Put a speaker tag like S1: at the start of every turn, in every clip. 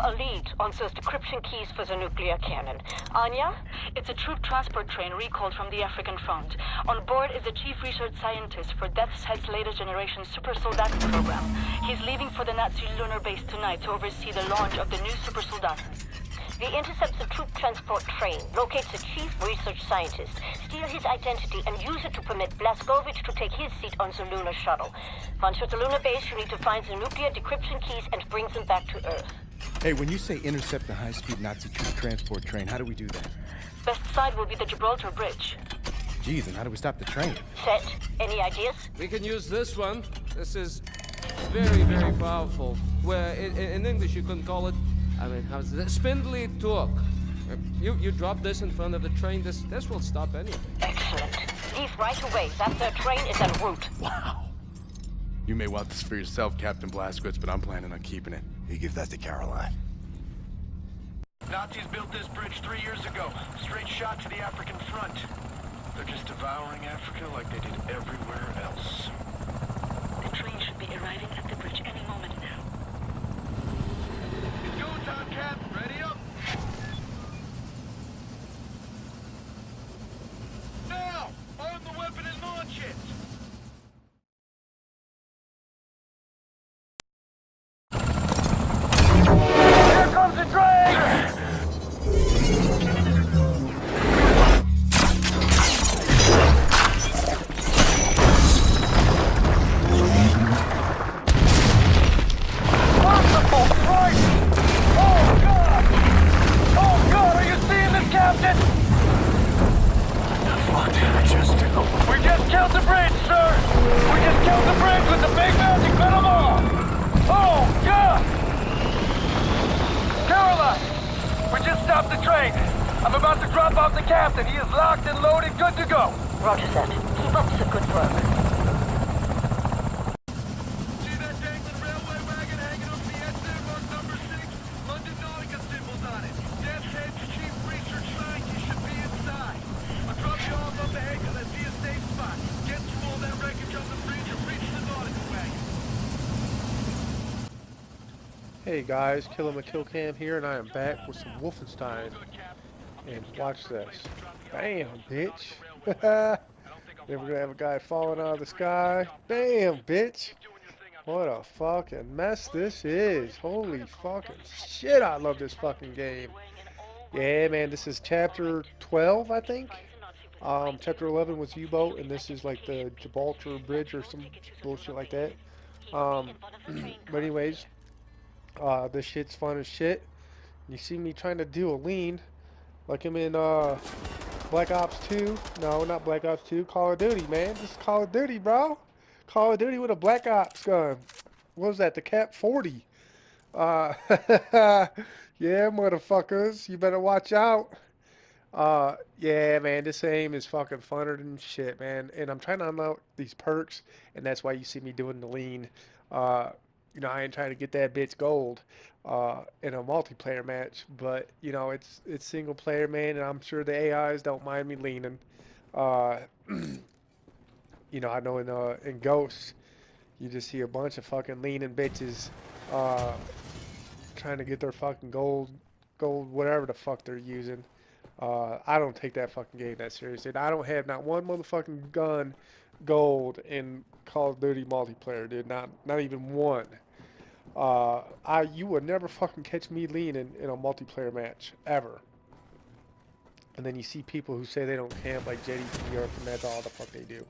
S1: a lead on those decryption keys for the nuclear cannon. Anya?
S2: It's a troop transport train recalled from the African front. On board is the chief research scientist for Death's Head's latest generation super soldaten program. He's leaving for the Nazi lunar base tonight to oversee the launch of the new super soldaten.
S1: We intercept the troop transport train, locate the chief research scientist, steal his identity, and use it to permit Blazkowicz to take his seat on the lunar shuttle. Once at the lunar base, you need to find the nuclear decryption keys and bring them back to Earth.
S3: Hey, when you say intercept the high-speed Nazi troop transport train, how do we do that?
S2: Best side will be the Gibraltar bridge.
S3: Geez, and how do we stop the train?
S1: Set. Any ideas?
S4: We can use this one. This is very, very powerful. Where in English you can call it, I mean, how's it? Spindly torque. You drop this in front of the train, this will stop anything.
S1: Excellent. Leave right away. That their train is en route.
S3: Wow. You may want this for yourself, Captain Blazkowicz, but I'm planning on keeping it.
S5: You give that to Caroline.
S6: Nazis built this bridge 3 years ago. Straight shot to the African front. They're just devouring Africa like they did everywhere else.
S2: The train should be arriving at the bridge any moment now.
S6: It's go time, Cap. Ready up. Now! Arm the weapon and launch it! Here comes the train! Merciful Christ! Oh God! Oh God, are you seeing this, Captain?
S5: Fuck, I just did.
S6: We just killed the bridge, sir! We just killed the bridge with the big magic venom off! Oh God! Caroline! We just stopped the train. I'm about to drop off the captain. He is locked and loaded, good to go.
S1: Roger that. Keep up the good work.
S6: See that dangling railway wagon hanging over the edge there, marked number 6? London Nautica symbols on it. Death's Head's chief research scientist should be inside. I'll drop you off up ahead because I see a safe spot. Get through all that wreckage on the bridge and reach the Nautica wagon.
S7: Hey guys, Killer Kill Cam here, and I am back with some Wolfenstein. And watch this. Bam, bitch. Then we're gonna have a guy falling out of the sky. Bam, bitch. What a fucking mess this is. Holy fucking shit, I love this fucking game. Yeah, man, this is chapter 12, I think. Chapter 11 was U-boat, and this is like the Gibraltar bridge or some bullshit like that. But anyways, this shit's fun as shit. You see me trying to do a lean, like I'm in Black Ops 2. No, not Black Ops 2. Call of Duty, man. This is Call of Duty, bro. Call of Duty with a Black Ops gun. What was that? The Cap 40. Yeah, motherfuckers. You better watch out. Yeah, man. This aim is fucking funner than shit, man. And I'm trying to unlock these perks, and that's why you see me doing the lean. You know, I ain't trying to get that bitch gold in a multiplayer match, but you know, it's single player, man, and I'm sure the AIs don't mind me leaning. You know, I know in Ghosts, you just see a bunch of fucking leaning bitches trying to get their fucking gold, whatever the fuck they're using. I don't take that fucking game that seriously. I don't have not one motherfucking gun gold in Call of Duty multiplayer, dude. Not even one. You would never fucking catch me leaning in a multiplayer match ever. And then you see people who say they don't camp like JD from Europe, and that's all the fuck they do.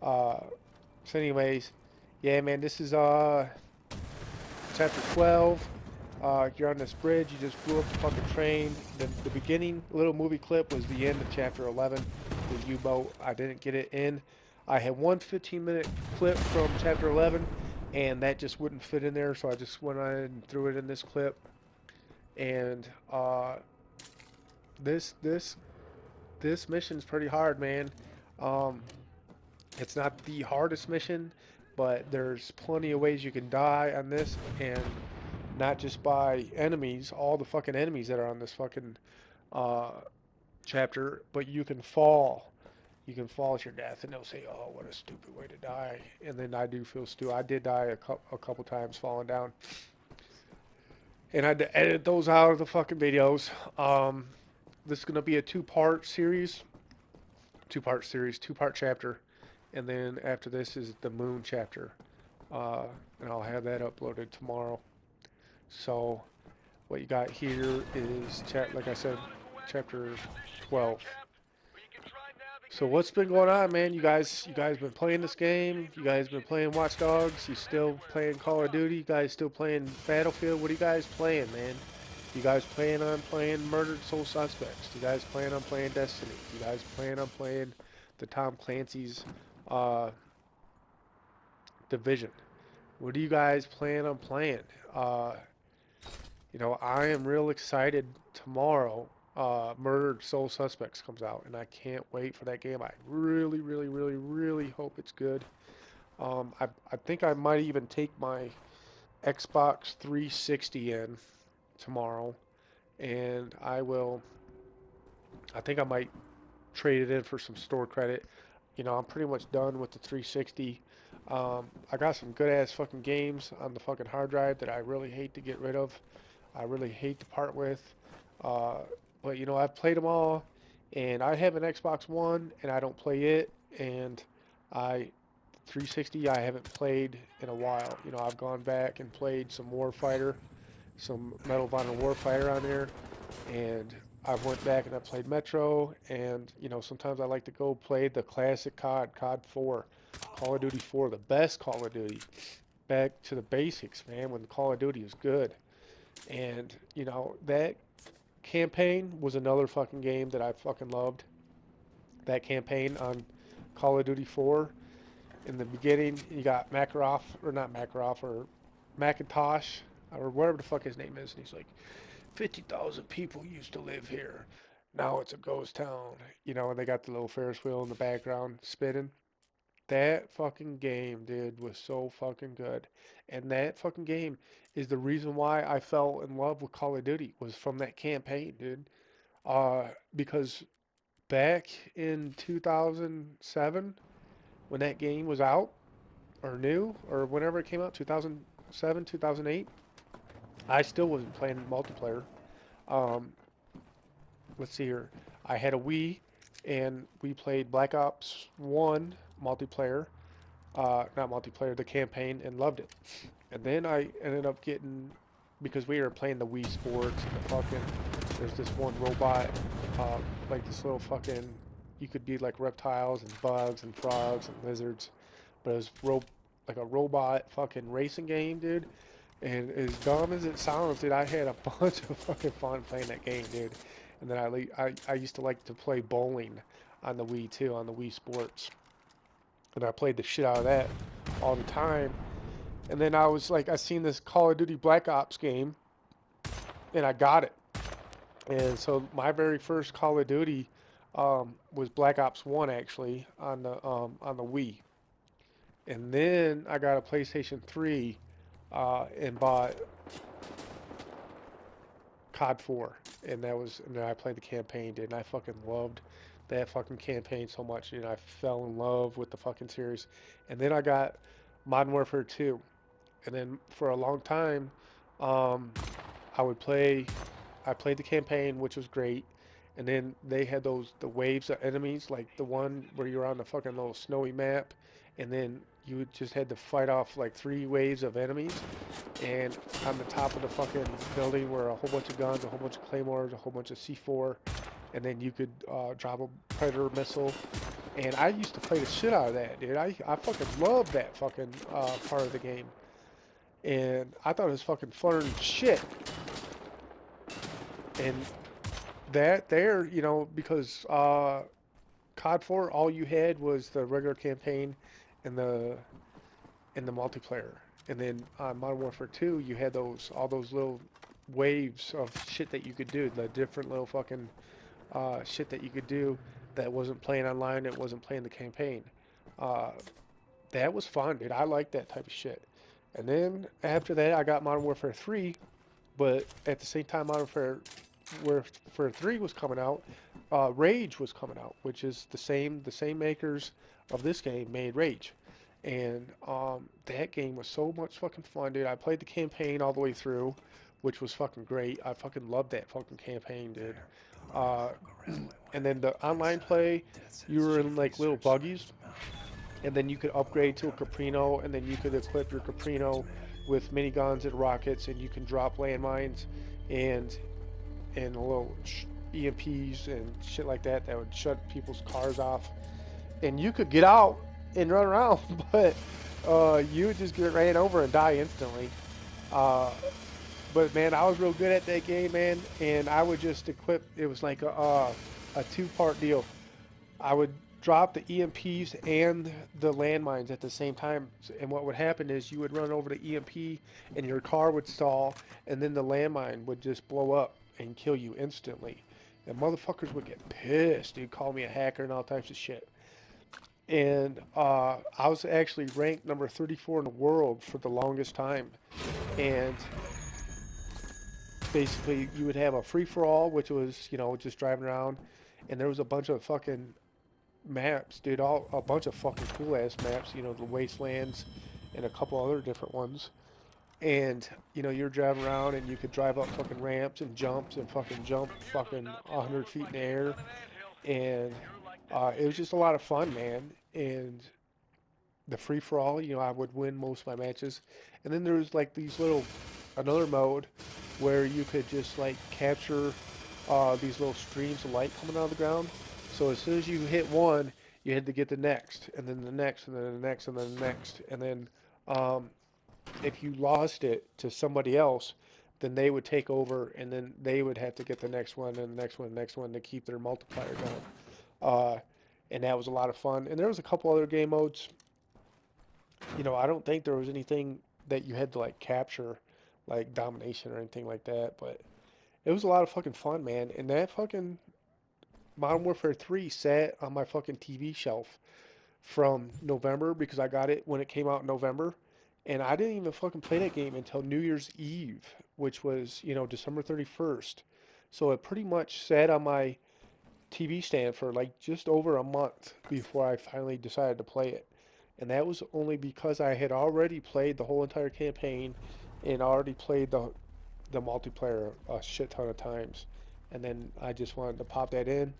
S7: So anyways, yeah, man, this is chapter 12. You're on this bridge. You just blew up the fucking train. The beginning little movie clip was the end of chapter 11, the U-boat. I didn't get it in. I had one 15-minute clip from chapter 11, and that just wouldn't fit in there, so I just went on and threw it in this clip. And this mission's pretty hard, man. It's not the hardest mission, but there's plenty of ways you can die on this, and not just by enemies, all the fucking enemies that are on this fucking chapter, but you can fall. You can fall to your death, and they'll say, "Oh, what a stupid way to die." And then I do feel stupid. I did die a couple times falling down. and I had to edit those out of the fucking videos. This is gonna be a two-part series, two-part chapter, and then after this is the moon chapter, and I'll have that uploaded tomorrow. So what you got here is like I said, chapter 12. So what's been going on, man? You guys been playing this game? You guys been playing Watch Dogs? You still playing Call of Duty? You guys still playing Battlefield? What are you guys playing, man? You guys plan on playing Murdered Soul Suspects? You guys plan on playing Destiny? You guys plan on playing the Tom Clancy's Division? What do you guys plan on playing? You know, I am real excited tomorrow. Murdered Soul Suspects comes out, and I can't wait for that game. I really, really, really, really hope it's good. I think I might even take my Xbox 360 in tomorrow, and I think I might trade it in for some store credit. You know, I'm pretty much done with the 360. I got some good ass fucking games on the fucking hard drive that I really hate to get rid of. I really hate to part with. But you know, I've played them all, and I have an Xbox One, and I don't play it, and 360 I haven't played in a while. You know, I've gone back and played some Warfighter, some Medal of Honor Warfighter on there, and I went back and I played Metro, and you know, sometimes I like to go play the classic COD 4, Call of Duty 4, the best Call of Duty. Back to the basics, man, when Call of Duty is good. And you know, that campaign was another fucking game that I fucking loved. That campaign on Call of Duty 4. In the beginning, you got Makarov, or not Makarov, or Macintosh, or whatever the fuck his name is, and he's like, 50,000 people used to live here. Now it's a ghost town. You know, and they got the little Ferris wheel in the background spinning. That fucking game, dude, was so fucking good. And that fucking game is the reason why I fell in love with Call of Duty, was from that campaign, dude. Because back in 2007, when that game was out, or new, or whenever it came out, 2007, 2008, I still wasn't playing multiplayer. Um, let's see here. I had a Wii, and we played Black Ops 1 multiplayer. Not multiplayer, the campaign, and loved it. And then I ended up getting, because we were playing the Wii Sports, and the fucking, there's this one robot, like this little fucking, you could be like reptiles and bugs and frogs and lizards, but it was like a robot fucking racing game, dude. And as dumb as it sounds, dude, I had a bunch of fucking fun playing that game, dude. And then I used to like to play bowling on the Wii too, on the Wii Sports. And I played the shit out of that all the time. And then I was like, I seen this Call of Duty Black Ops game, and I got it. And so my very first Call of Duty was Black Ops 1, actually, on the Wii. And then I got a PlayStation 3 and bought COD 4, and then I played the campaign, dude, and I fucking loved that fucking campaign so much, dude. I fell in love with the fucking series. And then I got Modern Warfare 2, and then for a long time, I played the campaign, which was great, and then they had the waves of enemies, like the one where you're on the fucking little snowy map, and then you just had to fight off like 3 waves of enemies, and on the top of the fucking building were a whole bunch of guns, a whole bunch of claymores, a whole bunch of C4, and then you could drop a predator missile. And I used to play the shit out of that, dude. I fucking loved that fucking part of the game, and I thought it was fucking fun as shit. And that there, you know, because COD 4, all you had was the regular campaign and the multiplayer. And then on Modern Warfare 2, you had all those little waves of shit that you could do, the different little fucking shit that you could do that wasn't playing online, it wasn't playing the campaign. That was fun, dude. I liked that type of shit. And then after that, I got Modern Warfare 3, but at the same time Modern Warfare 3 was coming out, Rage was coming out, which is the same makers of this game made Rage. And that game was so much fucking fun, dude. I played the campaign all the way through, which was fucking great. I fucking loved that fucking campaign, dude. And then the online play, you were in like little buggies, and then you could upgrade to a Caprino, and then you could equip your Caprino with miniguns and rockets, and you can drop landmines and little EMPs and shit like that that would shut people's cars off. And you could get out and run around, but you would just get ran over and die instantly. But man, I was real good at that game, man, and I would just equip. It was like a two-part deal. I would drop the EMPs and the landmines at the same time, and what would happen is you would run over the EMP, and your car would stall, and then the landmine would just blow up and kill you instantly. And motherfuckers would get pissed. They'd call me a hacker and all types of shit. And I was actually ranked number 34 in the world for the longest time. And basically, you would have a free-for-all, which was, you know, just driving around, and there was a bunch of fucking maps, dude, a bunch of fucking cool-ass maps, you know, the Wastelands and a couple other different ones. And, you know, you're driving around and you could drive up fucking ramps and jumps and fucking jump fucking 100 feet in the air. And it was just a lot of fun, man. And the free-for-all, you know, I would win most of my matches. And then there was like these another mode where you could just like capture these little streams of light coming out of the ground. So as soon as you hit one, you had to get the next, and then the next, and then the next, and then the next. And then if you lost it to somebody else, then they would take over, and then they would have to get the next one, and the next one, and the next one to keep their multiplier going. And that was a lot of fun. And there was a couple other game modes. You know, I don't think there was anything that you had to like capture, like domination or anything like that, but it was a lot of fucking fun, man. And that fucking Modern Warfare 3 sat on my fucking TV shelf from November, because I got it when it came out in November, and I didn't even fucking play that game until New Year's Eve, which was, you know, December 31st. So it pretty much sat on my TV stand for like just over a month before I finally decided to play it. And that was only because I had already played the whole entire campaign and already played the multiplayer a shit ton of times. And then I just wanted to pop that in.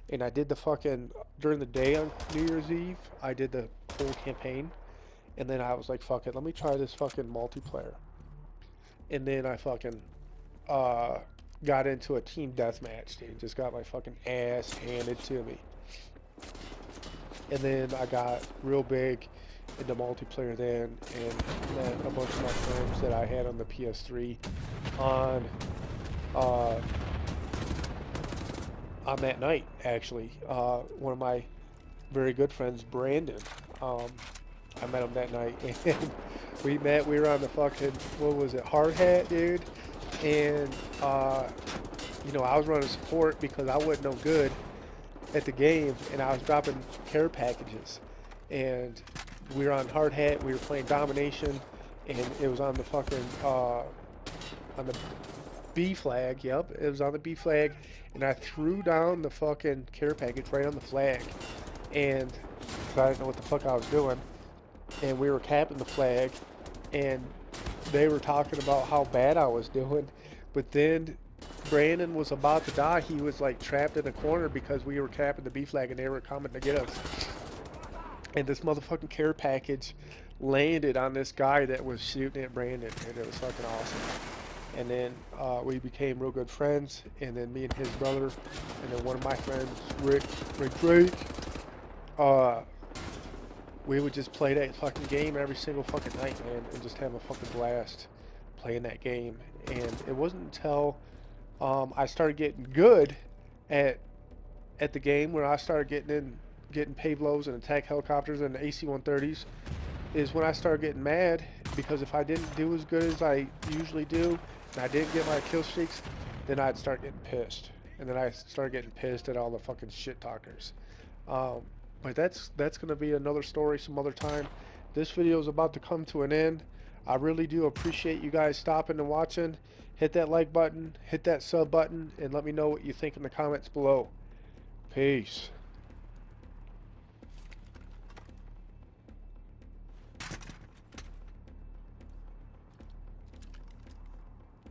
S7: And I did the fucking, during the day on New Year's Eve, I did the whole campaign. And then I was like, fuck it, let me try this fucking multiplayer. And then I fucking got into a team deathmatch, dude. Just got my fucking ass handed to me. And then I got real big into multiplayer then, and met a bunch of my friends that I had on the PS3 on that night, actually. One of my very good friends, Brandon, I met him that night, and we were on the fucking, what was it, hard hat, dude, and, you know, I was running support because I wasn't no good at the game, and I was dropping care packages, and we were on hard hat, we were playing domination, and it was on the fucking, on the B flag, yep, it was on the B flag, and I threw down the fucking care package right on the flag, and I didn't know what the fuck I was doing, and we were capping the flag, and they were talking about how bad I was doing, but then Brandon was about to die. He was like trapped in a corner because we were capping the B flag and they were coming to get us. And this motherfucking care package landed on this guy that was shooting at Brandon, and it was fucking awesome. And then we became real good friends, and then me and his brother, and then one of my friends, Rick Drake, we would just play that fucking game every single fucking night, man, and just have a fucking blast playing that game. And it wasn't until I started getting good at the game, where I started getting Pavlos and attack helicopters and AC-130s, is when I started getting mad, because if I didn't do as good as I usually do, and I didn't get my kill streaks, then I'd start getting pissed. And then I started getting pissed at all the fucking shit talkers. But that's gonna be another story some other time. This video is about to come to an end. I really do appreciate you guys stopping and watching. Hit that like button, hit that sub button, and let me know what you think in the comments below. Peace.